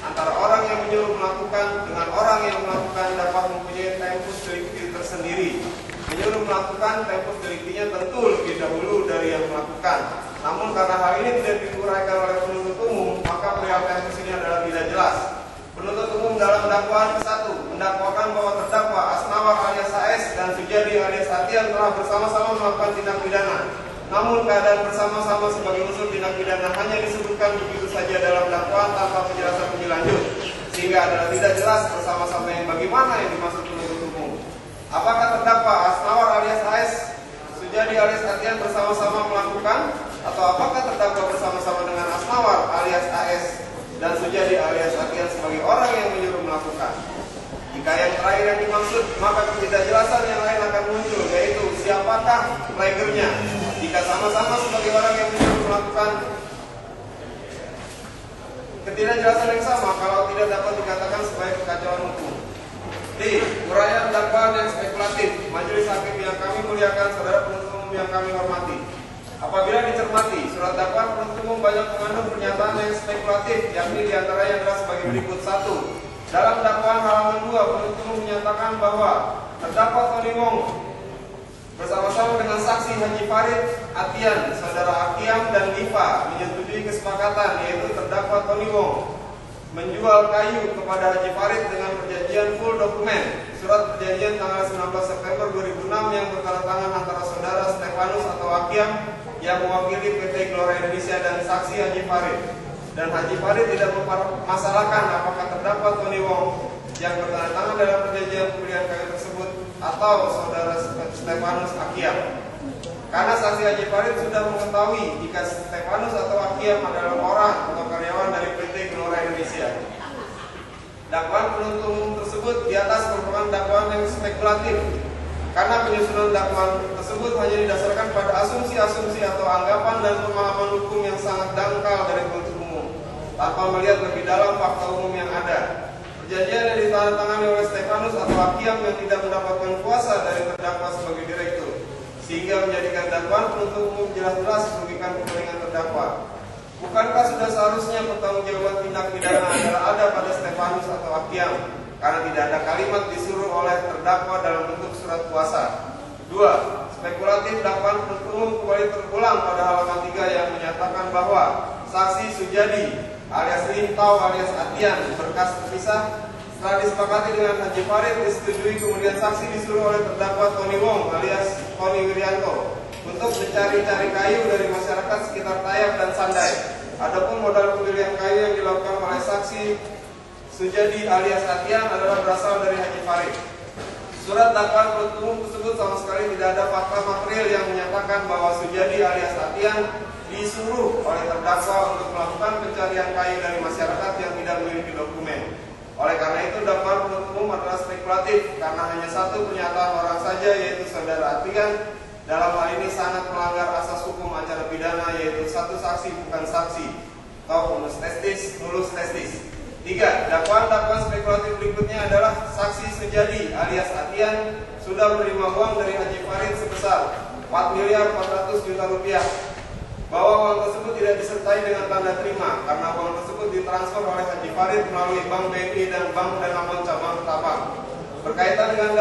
antara orang yang menyuruh melakukan dengan orang yang melakukan dapat mempunyai tempus delicti tersendiri. Menyuruh melakukan tempus delictinya tentu lebih dahulu dari yang melakukan. Namun karena hal ini tidak diuraikan oleh penuntut umum, maka perihal tempus ini adalah tidak jelas. Penuntut umum dalam dakwaan ke-1 mendakwakan bahwa terdakwa Asnawar alias AS dan Sujadi alias Atian telah bersama-sama melakukan tindak pidana. Namun keadaan bersama-sama sebagai unsur tindak pidana hanya disebutkan begitu saja dalam dakwaan tanpa penjelasan lebih lanjut, sehingga adalah tidak jelas bersama-sama yang bagaimana yang dimaksud penuntut umum. Apakah terdakwa Asnawar alias AS, Sujadi alias Atian bersama-sama melakukan, atau apakah terdakwa bersama-sama dengan Asnawar alias AS dan Sujadi alias Atian sebagai orang yang menyuruh melakukan? Jika yang terakhir yang dimaksud, maka ketidakjelasan yang lain akan muncul, yaitu siapakah plagernya. Jika sama-sama sebagai orang yang menyuruh melakukan, ketidakjelasan yang sama kalau tidak dapat dikatakan sebagai kekacauan hukum. D. Uraian dakwaan yang spekulatif. Majelis hakim yang kami muliakan, saudara penuntut umum yang kami hormati. Apabila dicermati, surat dakwaan penuntut umum banyak mengandung pernyataan yang spekulatif, yakni diantaranya adalah sebagai berikut. 1. Dalam dakwaan halaman 2, penuntut umum menyatakan bahwa terdakwa Tony Wong bersama-sama dengan saksi Haji Farid, Atian, saudara Akiam dan Diva menyetujui kesepakatan, yaitu terdakwa Tony Wong menjual kayu kepada Haji Farid dengan perjanjian full dokumen. Surat perjanjian tanggal 19 September 2006 yang bertanda-tangan antara saudara Stefanus atau Akiam yang mewakili PT Gelora Indonesia dan saksi Haji Farid. Dan Haji Farid tidak mempermasalahkan apakah terdakwa Tony Wong yang bertanda-tangan dalam perjanjian pembelian kayu tersebut atau saudara Stefanus Akiam. Karena saksi Haji Farid sudah mengetahui jika Stefanus atau Akiam adalah orang atau karyawan dari PT Gelora Indonesia. Dakwaan penuntut umum tersebut di atas merupakan dakwaan yang spekulatif, karena penyusunan dakwaan tersebut hanya didasarkan pada asumsi-asumsi atau anggapan dan pemahaman hukum yang sangat dangkal dari penuntut umum, tanpa melihat lebih dalam fakta umum yang ada. Perjanjian yang ditandatangani oleh Stefanus atau Akiam yang tidak mendapatkan kuasa dari terdakwa sebagai direktur, sehingga menjadikan dakwaan penuntut umum jelas-jelas merugikan kepentingan terdakwa. Bukankah sudah seharusnya pertanggungjawaban tindak pidana adalah ada pada Stefanus atau Akiam, karena tidak ada kalimat disuruh oleh terdakwa dalam bentuk surat kuasa? 2. Spekulatif dakwaan penuntut umum kembali terulang pada halaman 3 yang menyatakan bahwa saksi Sujadi alias Lintau alias Atian berkas terpisah setelah disepakati dengan Haji Farid disetujui, kemudian saksi disuruh oleh terdakwa Tony Wong alias Tony Wirianto untuk mencari-cari kayu dari masyarakat sekitar Tayap dan Sandai. Adapun modal pembelian kayu yang dilakukan oleh saksi Sujadi alias Atian adalah berasal dari Haji Farid. Surat dakwaan penuntut umum tersebut sama sekali tidak ada fakta material yang menyatakan bahwa Sujadi alias Atian disuruh oleh terdakwa untuk melakukan pencarian kayu dari masyarakat yang tidak memiliki dokumen. Oleh karena itu, dakwaan penuntut umum adalah spekulatif, karena hanya satu pernyataan orang saja, yaitu saudara Atian. Dalam hal ini sangat melanggar asas hukum acara pidana, yaitu satu saksi bukan saksi, atau unus testis, nullus testis. 3. Dakwaan spekulatif berikutnya adalah saksi Sujadi alias Atian sudah menerima uang dari Haji Farid sebesar 4.400.000.000 rupiah. Bahwa uang tersebut tidak disertai dengan tanda terima, karena uang tersebut ditransfer oleh Haji Farid melalui Bank BNI dan Bank Danamon Cabang Ketapang. Berkaitan dengan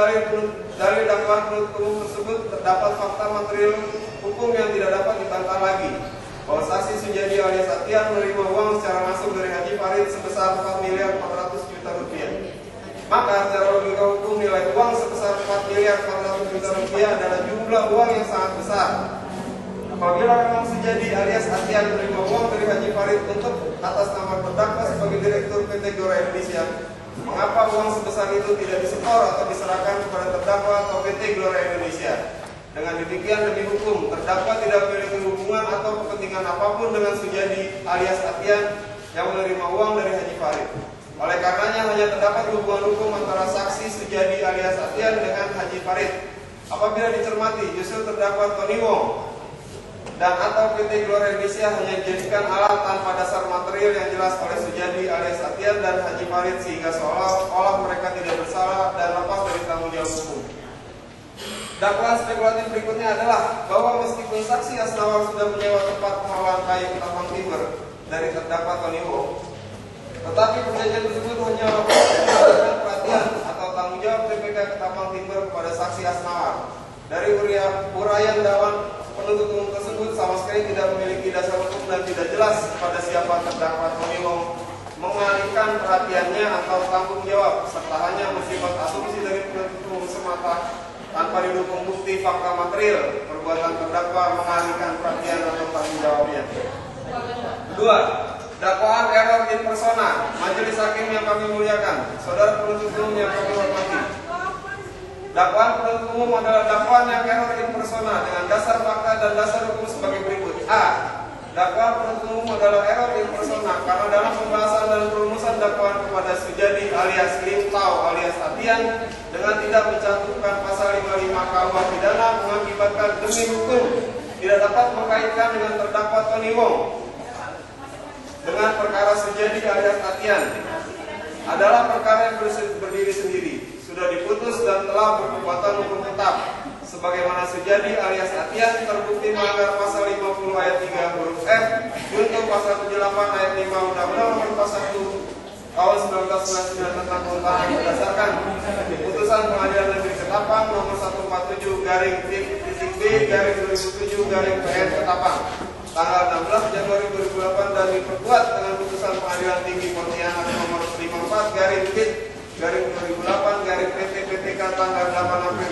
dalil dakwaan penuntut umum tersebut, terdapat fakta material hukum yang tidak dapat dibantah lagi, bahwa saksi Sujadi alias Atian menerima uang secara langsung dari Haji Farid sebesar 4.400.000.000 rupiah. Maka secara logika hukum, nilai uang sebesar 4.400.000.000 rupiah adalah jumlah uang yang sangat besar. Apabila memang Sujadi alias Atian menerima uang dari Haji Farid untuk atas nama terdakwa sebagai direktur PT Gelora Indonesia, mengapa uang sebesar itu tidak disetor atau diserahkan kepada terdakwa atau PT Gelora Indonesia? Dengan demikian, demi hukum, terdakwa tidak memiliki hubungan atau kepentingan apapun dengan Sujadi alias Atian yang menerima uang dari Haji Farid. Oleh karenanya, hanya terdapat hubungan hukum antara saksi Sujadi alias Atian dengan Haji Farid. Apabila dicermati, justru terdakwa Tony Wong dan atau PT Gelora Indonesia hanya dijadikan alat tanpa dasar material yang jelas oleh Sujadi alias Atian dan Haji Farid, sehingga seolah-olah mereka tidak bersalah dan lepas dari tanggung jawab hukum. Dakwaan spekulatif berikutnya adalah bahwa meskipun saksi Asnawar sudah menyewa tempat pengolahan kayu Ketapang Timur dari terdakwa Tony Wong, uraian dakwaan penuntut umum tersebut sama sekali tidak memiliki dasar hukum dan tidak jelas pada siapa terdakwa Tony Wong mengalihkan perhatiannya atau tanggung jawab, serta hanya bersifat asumsi dari penuntut umum semata tanpa didukung bukti fakta material perbuatan terdakwa mengalihkan perhatian atau tanggung jawabnya. 2. Dakwaan error in persona. Majelis hakim yang kami muliakan, saudara penuntut umum yang kami hormati, dakwaan penuntut umum adalah dakwaan yang error in persona dengan dasar fakta dan dasar hukum sebagai berikut. A. Dakwaan penuntut umum adalah error in persona karena dalam pembahasan dan perumusan dakwaan kepada Sujadi alias Lim Tao alias Atian dengan tidak mencantumkan pasal 55 KUH pidana mengakibatkan demi hukum tidak dapat mengkaitkan dengan terdakwa Tony Wong dengan perkara Sujadi alias Atian adalah perkara yang berdiri sendiri, sudah diputus dan telah berkekuatan hukum tetap sebagaimana Sujadi alias Atian terbukti melanggar pasal 50 ayat 3 huruf F junto pasal 78 ayat 5 Undang-Undang Nomor 1 tahun 1999 tentang pengundangan berdasarkan putusan Pengadilan Negeri Ketapang nomor 147 garing titik B garing 2007 garing PN Ketapang tanggal 16 Januari 2008 dan diperkuat dengan putusan Pengadilan Tinggi Pontianak nomor 54 garing titik garing 2008 garing PT PTK tanggal 8 April